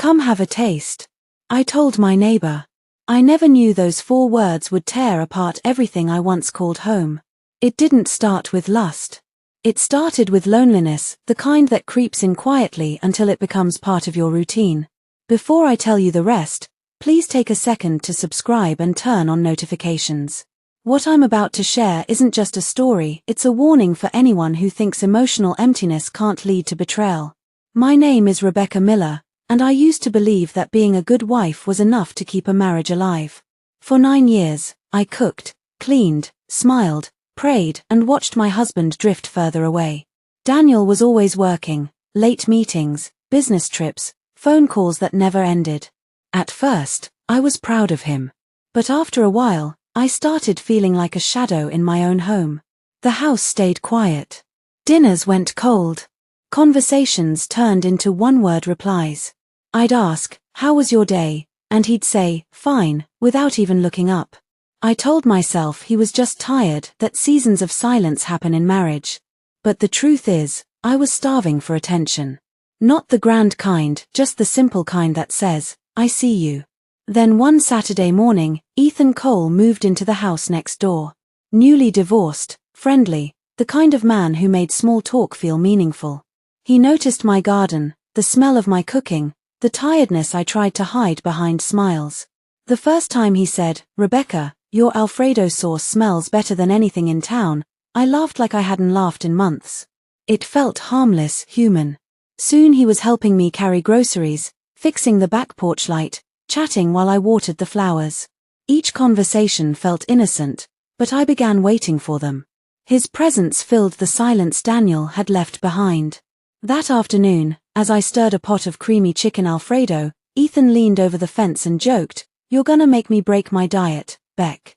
Come have a taste. I told my neighbor. I never knew those 4 words would tear apart everything I once called home. It didn't start with lust. It started with loneliness, the kind that creeps in quietly until it becomes part of your routine. Before I tell you the rest, please take a second to subscribe and turn on notifications. What I'm about to share isn't just a story, it's a warning for anyone who thinks emotional emptiness can't lead to betrayal. My name is Rebecca Miller, and I used to believe that being a good wife was enough to keep a marriage alive. For 9 years, I cooked, cleaned, smiled, prayed, and watched my husband drift further away. Daniel was always working, late meetings, business trips, phone calls that never ended. At first, I was proud of him. But after a while, I started feeling like a shadow in my own home. The house stayed quiet. Dinners went cold. Conversations turned into one-word replies. I'd ask, "How was your day?" and he'd say, "Fine," without even looking up. I told myself he was just tired, that seasons of silence happen in marriage. But the truth is, I was starving for attention. Not the grand kind, just the simple kind that says, "I see you." Then one Saturday morning, Ethan Cole moved into the house next door. Newly divorced, friendly, the kind of man who made small talk feel meaningful. He noticed my garden, the smell of my cooking, the tiredness I tried to hide behind smiles. The first time he said, "Rebecca, your Alfredo sauce smells better than anything in town," I laughed like I hadn't laughed in months. It felt harmless, human. Soon he was helping me carry groceries, fixing the back porch light, chatting while I watered the flowers. Each conversation felt innocent, but I began waiting for them. His presence filled the silence Daniel had left behind. That afternoon, as I stirred a pot of creamy chicken Alfredo, Ethan leaned over the fence and joked, "You're gonna make me break my diet, Beck."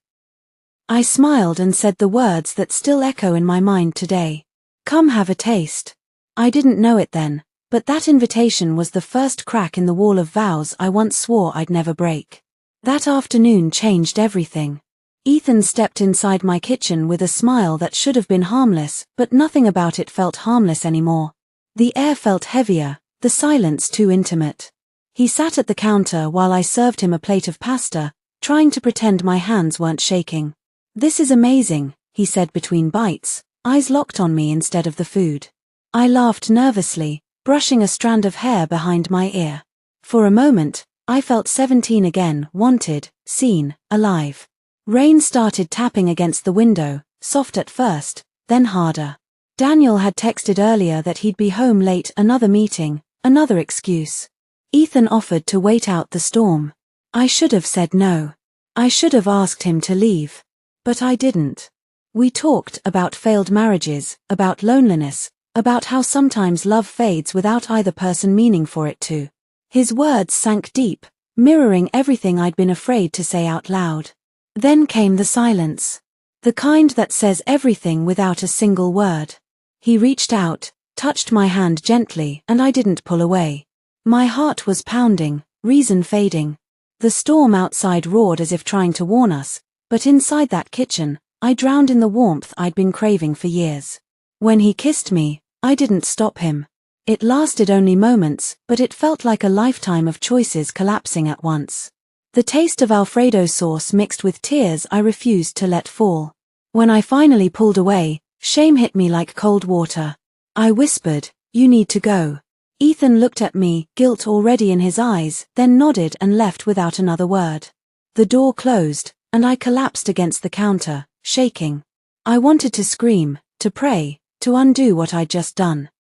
I smiled and said the words that still echo in my mind today. Come have a taste. I didn't know it then, but that invitation was the first crack in the wall of vows I once swore I'd never break. That afternoon changed everything. Ethan stepped inside my kitchen with a smile that should have been harmless, but nothing about it felt harmless anymore. The air felt heavier, the silence too intimate. He sat at the counter while I served him a plate of pasta, trying to pretend my hands weren't shaking. "This is amazing," he said between bites, eyes locked on me instead of the food. I laughed nervously, brushing a strand of hair behind my ear. For a moment, I felt 17 again, wanted, seen, alive. Rain started tapping against the window, soft at first, then harder. Daniel had texted earlier that he'd be home late, another meeting, another excuse. Ethan offered to wait out the storm. I should have said no. I should have asked him to leave. But I didn't. We talked about failed marriages, about loneliness, about how sometimes love fades without either person meaning for it to. His words sank deep, mirroring everything I'd been afraid to say out loud. Then came the silence. The kind that says everything without a single word. He reached out, touched my hand gently, and I didn't pull away. My heart was pounding, reason fading. The storm outside roared as if trying to warn us, but inside that kitchen, I drowned in the warmth I'd been craving for years. When he kissed me, I didn't stop him. It lasted only moments, but it felt like a lifetime of choices collapsing at once. The taste of Alfredo sauce mixed with tears I refused to let fall. When I finally pulled away, shame hit me like cold water. I whispered, "You need to go." Ethan looked at me, guilt already in his eyes, then nodded and left without another word. The door closed, and I collapsed against the counter, shaking. I wanted to scream, to pray, to undo what I'd just done.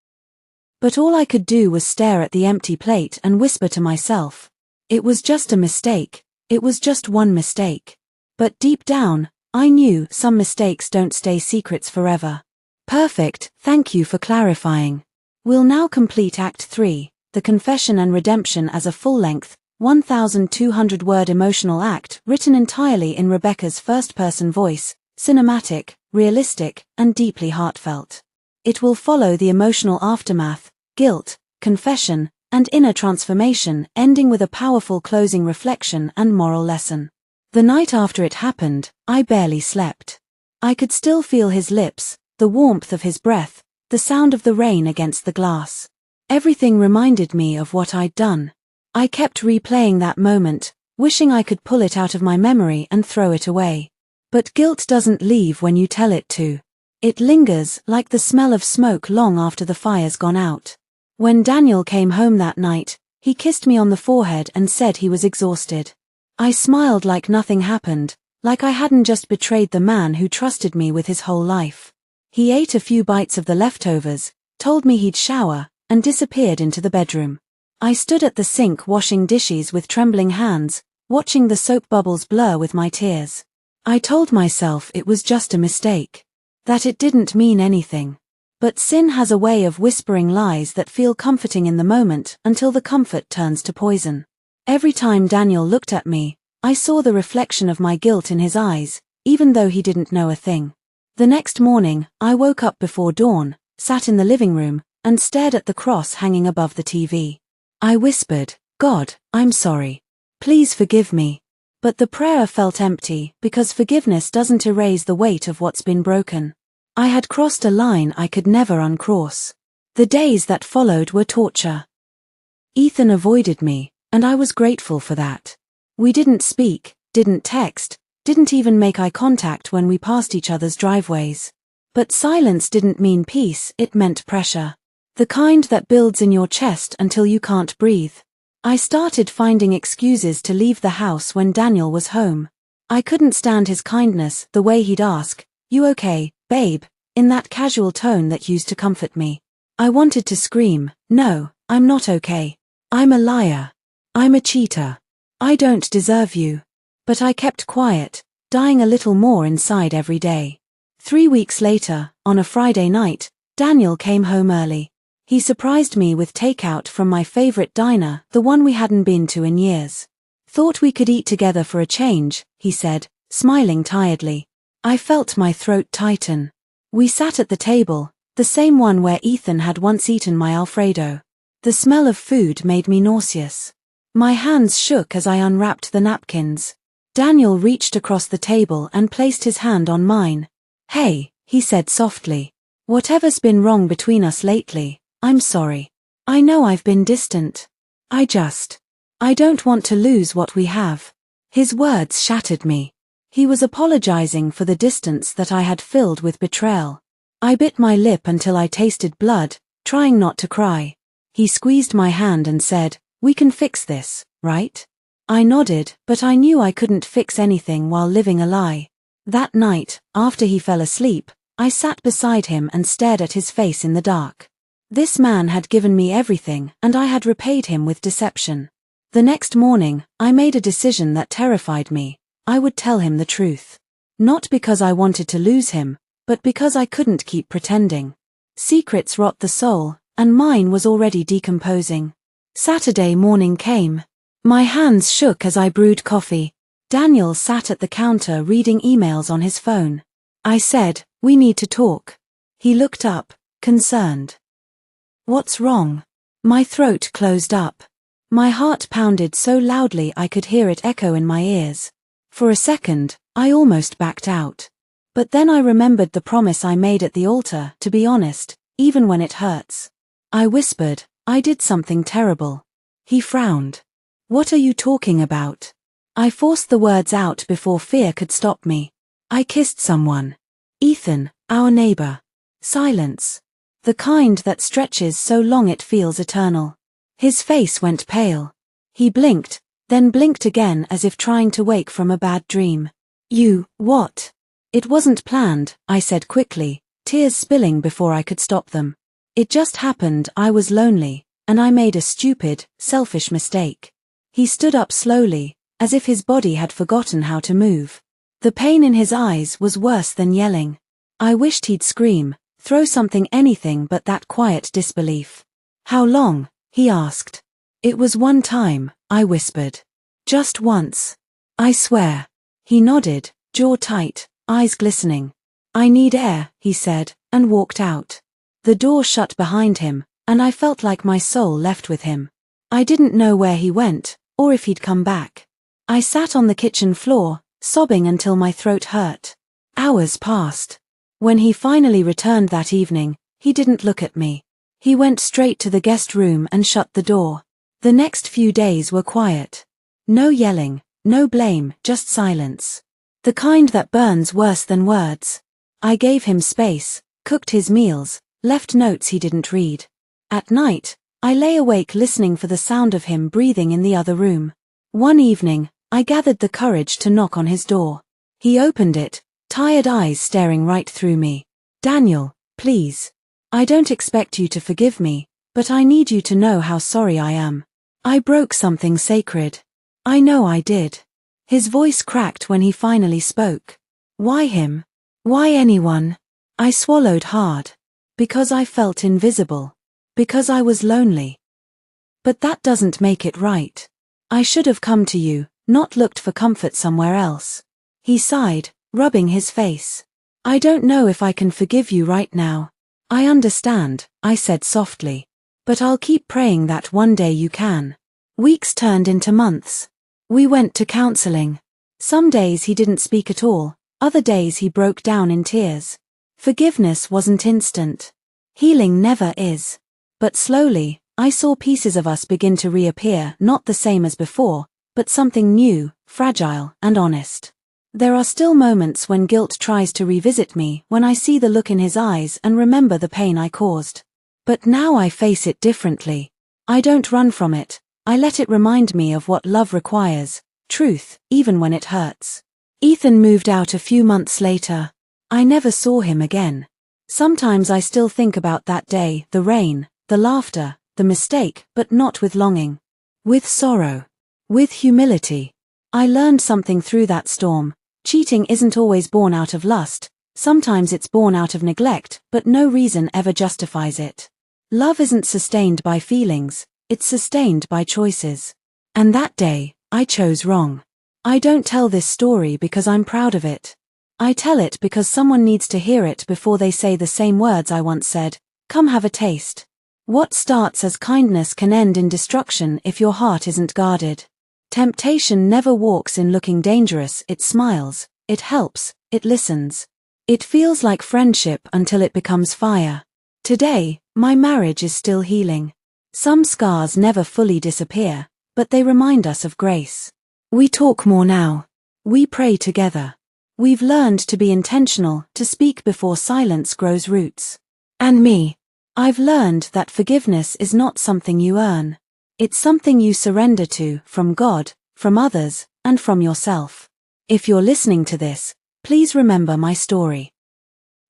But all I could do was stare at the empty plate and whisper to myself. It was just a mistake, it was just one mistake. But deep down, I knew some mistakes don't stay secrets forever. Perfect, thank you for clarifying. We'll now complete Act 3, the confession and redemption as a full-length, 1,200-word emotional act written entirely in Rebecca's first-person voice, cinematic, realistic, and deeply heartfelt. It will follow the emotional aftermath, guilt, confession, and inner transformation, ending with a powerful closing reflection and moral lesson. The night after it happened, I barely slept. I could still feel his lips, the warmth of his breath, the sound of the rain against the glass. Everything reminded me of what I'd done. I kept replaying that moment, wishing I could pull it out of my memory and throw it away. But guilt doesn't leave when you tell it to. It lingers like the smell of smoke long after the fire's gone out. When Daniel came home that night, he kissed me on the forehead and said he was exhausted. I smiled like nothing happened, like I hadn't just betrayed the man who trusted me with his whole life. He ate a few bites of the leftovers, told me he'd shower, and disappeared into the bedroom. I stood at the sink washing dishes with trembling hands, watching the soap bubbles blur with my tears. I told myself it was just a mistake, that it didn't mean anything. But sin has a way of whispering lies that feel comforting in the moment until the comfort turns to poison. Every time Daniel looked at me, I saw the reflection of my guilt in his eyes, even though he didn't know a thing. The next morning, I woke up before dawn, sat in the living room, and stared at the cross hanging above the TV. I whispered, "God, I'm sorry. Please forgive me." But the prayer felt empty because forgiveness doesn't erase the weight of what's been broken. I had crossed a line I could never uncross. The days that followed were torture. Ethan avoided me, and I was grateful for that. We didn't speak, didn't text, didn't even make eye contact when we passed each other's driveways. But silence didn't mean peace, it meant pressure. The kind that builds in your chest until you can't breathe. I started finding excuses to leave the house when Daniel was home. I couldn't stand his kindness, the way he'd ask, "You okay, babe?" in that casual tone that used to comfort me. I wanted to scream, "No, I'm not okay. I'm a liar. I'm a cheater. I don't deserve you." But I kept quiet, dying a little more inside every day. 3 weeks later, on a Friday night, Daniel came home early. He surprised me with takeout from my favorite diner, the one we hadn't been to in years. "Thought we could eat together for a change," he said, smiling tiredly. I felt my throat tighten. We sat at the table, the same one where Ethan had once eaten my Alfredo. The smell of food made me nauseous. My hands shook as I unwrapped the napkins. Daniel reached across the table and placed his hand on mine. "Hey," he said softly. "Whatever's been wrong between us lately, I'm sorry. I know I've been distant. I don't want to lose what we have." His words shattered me. He was apologizing for the distance that I had filled with betrayal. I bit my lip until I tasted blood, trying not to cry. He squeezed my hand and said, "We can fix this, right?" I nodded, but I knew I couldn't fix anything while living a lie. That night, after he fell asleep, I sat beside him and stared at his face in the dark. This man had given me everything, and I had repaid him with deception. The next morning, I made a decision that terrified me. I would tell him the truth. Not because I wanted to lose him, but because I couldn't keep pretending. Secrets rot the soul, and mine was already decomposing. Saturday morning came. My hands shook as I brewed coffee. Daniel sat at the counter reading emails on his phone. I said, "We need to talk." He looked up, concerned. "What's wrong?" My throat closed up. My heart pounded so loudly I could hear it echo in my ears. For a second, I almost backed out. But then I remembered the promise I made at the altar, to be honest, even when it hurts. I whispered, "I did something terrible." He frowned. "What are you talking about?" I forced the words out before fear could stop me. "I kissed someone. Ethan, our neighbor." Silence. The kind that stretches so long it feels eternal. His face went pale. He blinked, then blinked again as if trying to wake from a bad dream. "You, what?" "It wasn't planned," I said quickly, tears spilling before I could stop them. "It just happened. I was lonely, and I made a stupid, selfish mistake." He stood up slowly, as if his body had forgotten how to move. The pain in his eyes was worse than yelling. I wished he'd scream, throw something, anything but that quiet disbelief. "How long?" he asked. "It was one time," I whispered. "Just once. I swear." He nodded, jaw tight, eyes glistening. "I need air," he said, and walked out. The door shut behind him, and I felt like my soul left with him. I didn't know where he went, or if he'd come back. I sat on the kitchen floor, sobbing until my throat hurt. Hours passed. When he finally returned that evening, he didn't look at me. He went straight to the guest room and shut the door. The next few days were quiet. No yelling, no blame, just silence. The kind that burns worse than words. I gave him space, cooked his meals, left notes he didn't read. At night, I lay awake listening for the sound of him breathing in the other room. One evening, I gathered the courage to knock on his door. He opened it, tired eyes staring right through me. "Daniel, please. I don't expect you to forgive me, but I need you to know how sorry I am. I broke something sacred. I know I did." His voice cracked when he finally spoke. "Why him? Why anyone?" I swallowed hard. Because I felt invisible. Because I was lonely. "But that doesn't make it right. I should have come to you, not looked for comfort somewhere else." He sighed, rubbing his face. "I don't know if I can forgive you right now." "I understand," I said softly. "But I'll keep praying that one day you can." Weeks turned into months. We went to counseling. Some days he didn't speak at all, other days he broke down in tears. Forgiveness wasn't instant. Healing never is. But slowly, I saw pieces of us begin to reappear, not the same as before, but something new, fragile, and honest. There are still moments when guilt tries to revisit me, when I see the look in his eyes and remember the pain I caused. But now I face it differently. I don't run from it, I let it remind me of what love requires, truth, even when it hurts. Ethan moved out a few months later. I never saw him again. Sometimes I still think about that day, the rain, the laughter, the mistake, but not with longing. With sorrow. With humility. I learned something through that storm. Cheating isn't always born out of lust, sometimes it's born out of neglect, but no reason ever justifies it. Love isn't sustained by feelings, it's sustained by choices. And that day, I chose wrong. I don't tell this story because I'm proud of it. I tell it because someone needs to hear it before they say the same words I once said. Come have a taste. What starts as kindness can end in destruction if your heart isn't guarded. Temptation never walks in looking dangerous, it smiles, it helps, it listens. It feels like friendship until it becomes fire. Today, my marriage is still healing. Some scars never fully disappear, but they remind us of grace. We talk more now. We pray together. We've learned to be intentional, to speak before silence grows roots. And me. I've learned that forgiveness is not something you earn. It's something you surrender to, from God, from others, and from yourself. If you're listening to this, please remember my story.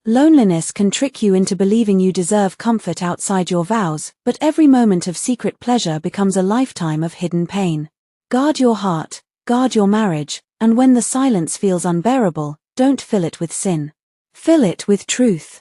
Loneliness can trick you into believing you deserve comfort outside your vows, but every moment of secret pleasure becomes a lifetime of hidden pain. Guard your heart, guard your marriage, and when the silence feels unbearable, don't fill it with sin. Fill it with truth.